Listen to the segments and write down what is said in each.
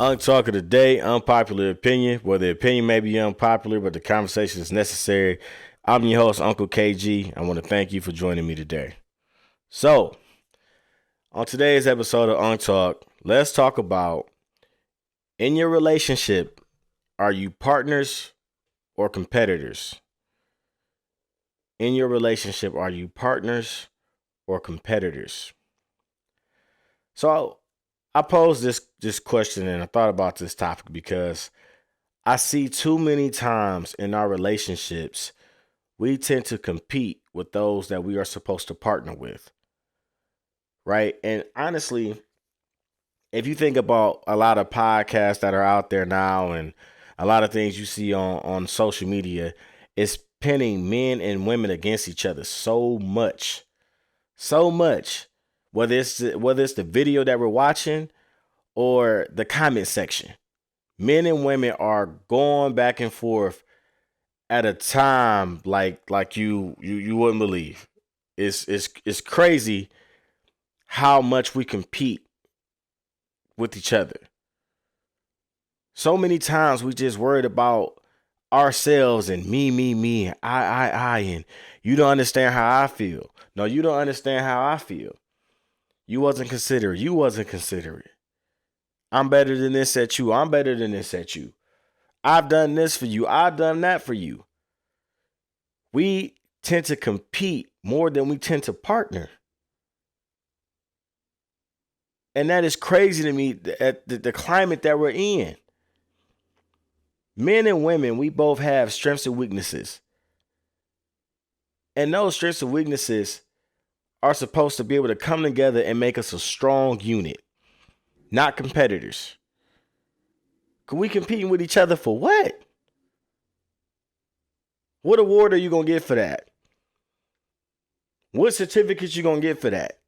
Unk Talk of the day, unpopular opinion. Well, the opinion may be unpopular, but the conversation is necessary. I'm your host, Unkle KG. I want to thank you for joining me today. So, on today's episode of Unk Talk, let's talk about in your relationship, are you partners or competitors? In your relationship, are you partners or competitors? So, I posed this question and I thought about this topic because I see too many times in our relationships, we tend to compete with those that we are supposed to partner with, right? And honestly, if you think about a lot of podcasts that are out there now and a lot of things you see on social media, it's pinning men and women against each other so much. So much. Whether it's the video that we're watching or the comment section. Men and women are going back and forth at a time like you wouldn't believe. It's crazy how much we compete with each other. So many times we just worried about ourselves and me, and I, and you don't understand how I feel. No, you don't understand how I feel. You wasn't considerate. You wasn't considerate. I'm better than this at you. I'm better than this at you. I've done this for you. I've done that for you. We tend to compete more than we tend to partner. And that is crazy to me at the climate that we're in. Men and women, we both have strengths and weaknesses. And those strengths and weaknesses are supposed to be able to come together and make us a strong unit, not competitors. Cause we competing with each other for what? What award are you gonna get for that? What certificates you gonna get for that?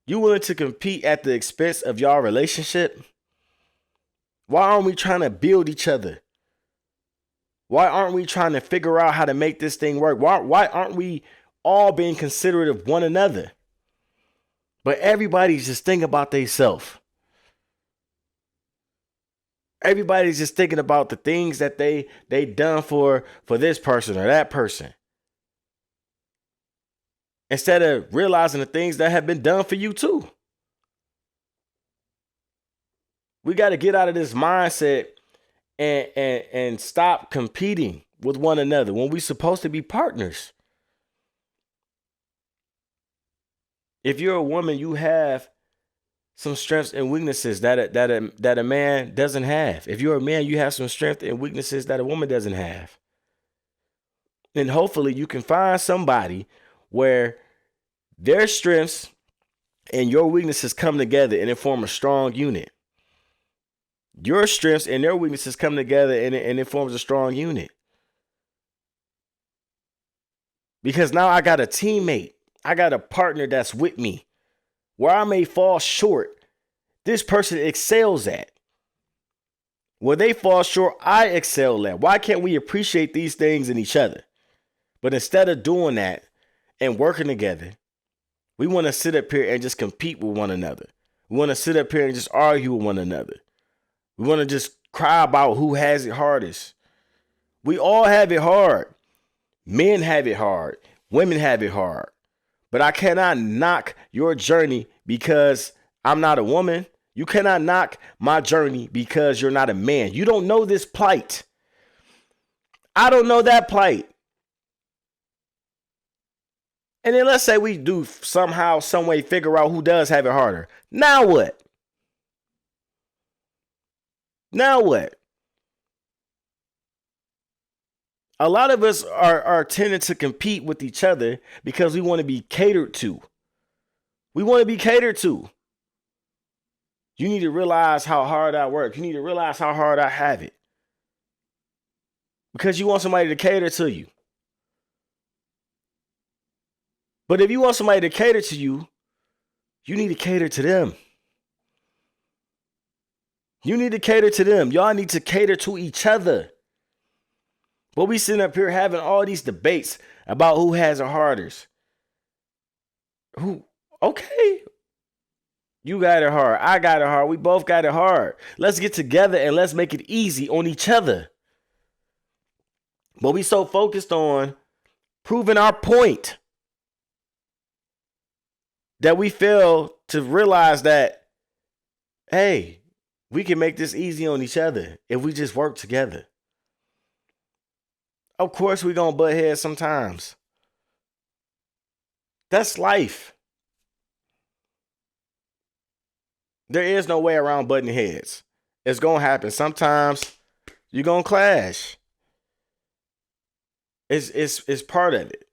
You willing to compete at the expense of y'all relationship? Why aren't we trying to build each other? Why aren't we trying to figure out how to make this thing work? Why aren't we all being considerate of one another? But everybody's just thinking about themselves. Everybody's just thinking about the things that they done for this person or that person. Instead of realizing the things that have been done for you too. We got to get out of this mindset and stop competing with one another when we're supposed to be partners. If you're a woman, you have some strengths and weaknesses that a man doesn't have. If you're a man, you have some strengths and weaknesses that a woman doesn't have. And hopefully you can find somebody where their strengths and your weaknesses come together and it form a strong unit. Your strengths and their weaknesses come together and it forms a strong unit. Because now I got a teammate. I got a partner that's with me. Where I may fall short, this person excels at. Where they fall short, I excel at. Why can't we appreciate these things in each other? But instead of doing that and working together, we want to sit up here and just compete with one another. We want to sit up here and just argue with one another. We want to just cry about who has it hardest. We all have it hard. Men have it hard. Women have it hard. But I cannot knock your journey because I'm not a woman. You cannot knock my journey because you're not a man. You don't know this plight. I don't know that plight. And then let's say we do somehow, some way figure out who does have it harder. Now what? Now what? A lot of us are tending to compete with each other because we want to be catered to. We want to be catered to. You need to realize how hard I work. You need to realize how hard I have it. Because you want somebody to cater to you. But if you want somebody to cater to you, you need to cater to them. You need to cater to them. Y'all need to cater to each other. But we sitting up here having all these debates about who has it hardest. Okay. You got it hard. I got it hard. We both got it hard. Let's get together and let's make it easy on each other. But we so focused on proving our point that we fail to realize that, hey, we can make this easy on each other if we just work together. Of course, we're going to butt heads sometimes. That's life. There is no way around butting heads. It's going to happen. Sometimes you're going to clash. It's part of it.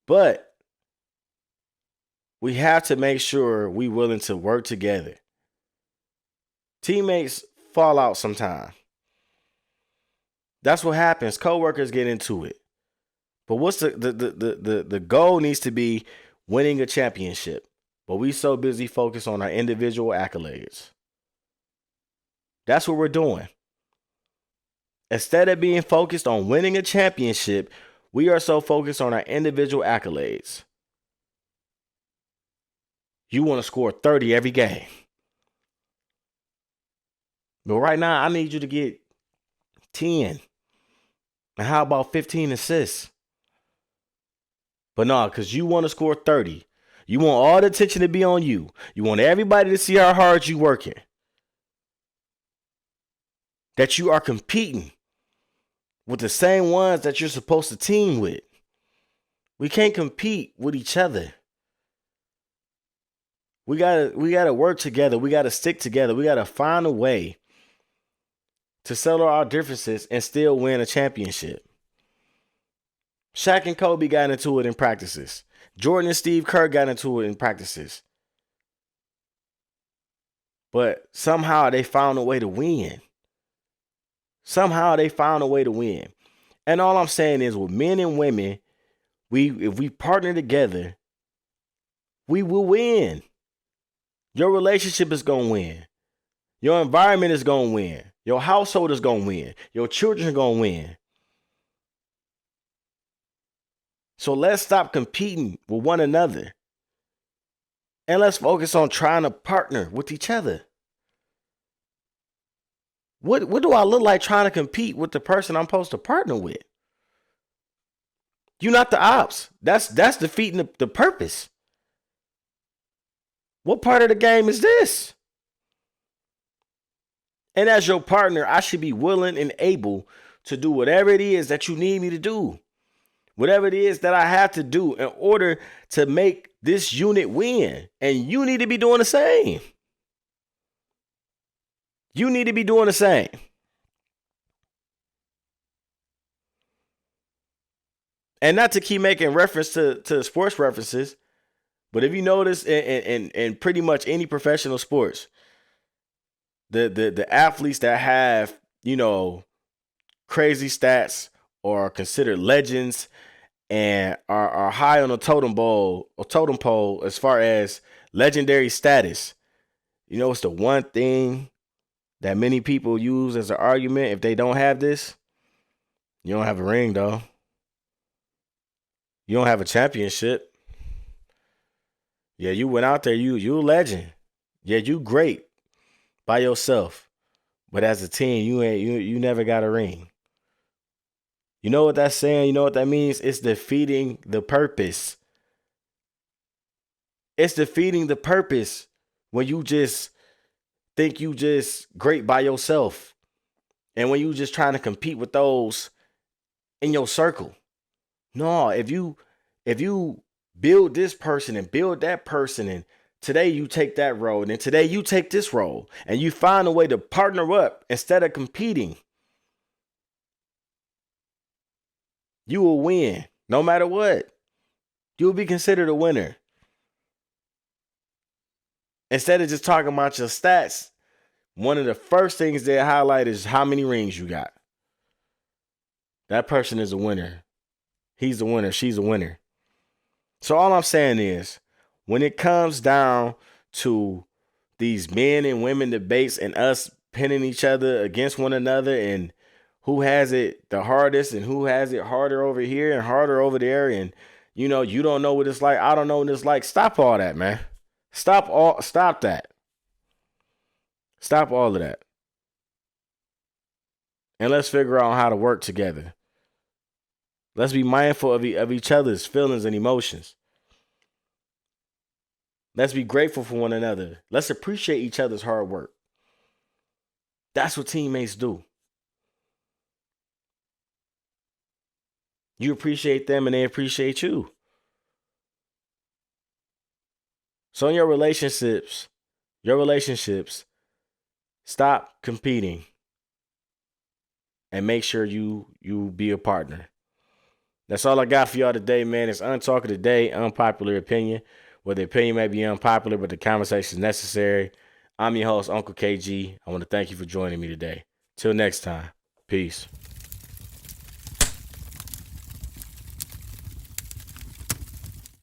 But we have to make sure we're willing to work together. Teammates fall out sometimes. That's what happens. Coworkers get into it. But what's the goal needs to be winning a championship. But we so busy focused on our individual accolades. That's what we're doing. Instead of being focused on winning a championship, we are so focused on our individual accolades. You want to score 30 every game. But right now, I need you to get 10. And how about 15 assists? But no, because you want to score 30. You want all the attention to be on you. You want everybody to see how hard you're working. That you are competing with the same ones that you're supposed to team with. We can't compete with each other. We gotta work together. We gotta stick together. We gotta find a way to settle our differences and still win a championship. Shaq and Kobe got into it in practices. Jordan and Steve Kerr got into it in practices. But somehow they found a way to win. Somehow they found a way to win. And all I'm saying is with men and women, if we partner together, we will win. Your relationship is going to win. Your environment is going to win. Your household is going to win. Your children are going to win. So let's stop competing with one another. And let's focus on trying to partner with each other. What do I look like trying to compete with the person I'm supposed to partner with? You're not the ops. That's defeating the purpose. What part of the game is this? And as your partner, I should be willing and able to do whatever it is that you need me to do. Whatever it is that I have to do in order to make this unit win. And you need to be doing the same. You need to be doing the same. And not to keep making reference to sports references, but if you notice in pretty much any professional sports, the athletes that have, crazy stats or are considered legends and are high on the totem pole as far as legendary status, it's the one thing that many people use as an argument. If they don't have this, you don't have a ring, though. You don't have a championship. Yeah, you went out there, you a legend. Yeah, you great by yourself. But as a team, you never got a ring. You know what that's saying? You know what that means? It's defeating the purpose. It's defeating the purpose when you just think you just great by yourself. And when you just trying to compete with those in your circle. No, if you build this person and build that person, and today you take that road, and today you take this role, and you find a way to partner up instead of competing, you will win no matter what. You will be considered a winner. Instead of just talking about your stats, one of the first things they highlight is how many rings you got. That person is a winner. He's a winner. She's a winner. So all I'm saying is, when it comes down to these men and women debates and us pinning each other against one another and who has it the hardest and who has it harder over here and harder over there, and you don't know what it's like, I don't know what it's like, stop all that, man. Stop that. Stop all of that. And let's figure out how to work together. Let's be mindful of each other's feelings and emotions. Let's be grateful for one another. Let's appreciate each other's hard work. That's what teammates do. You appreciate them and they appreciate you. So in your relationships, stop competing and make sure you be a partner. That's all I got for y'all today, man. It's Unk Talk today, unpopular opinion. Where the opinion may be unpopular, but the conversation is necessary. I'm your host, Unkle KG. I want to thank you for joining me today. Till next time, peace.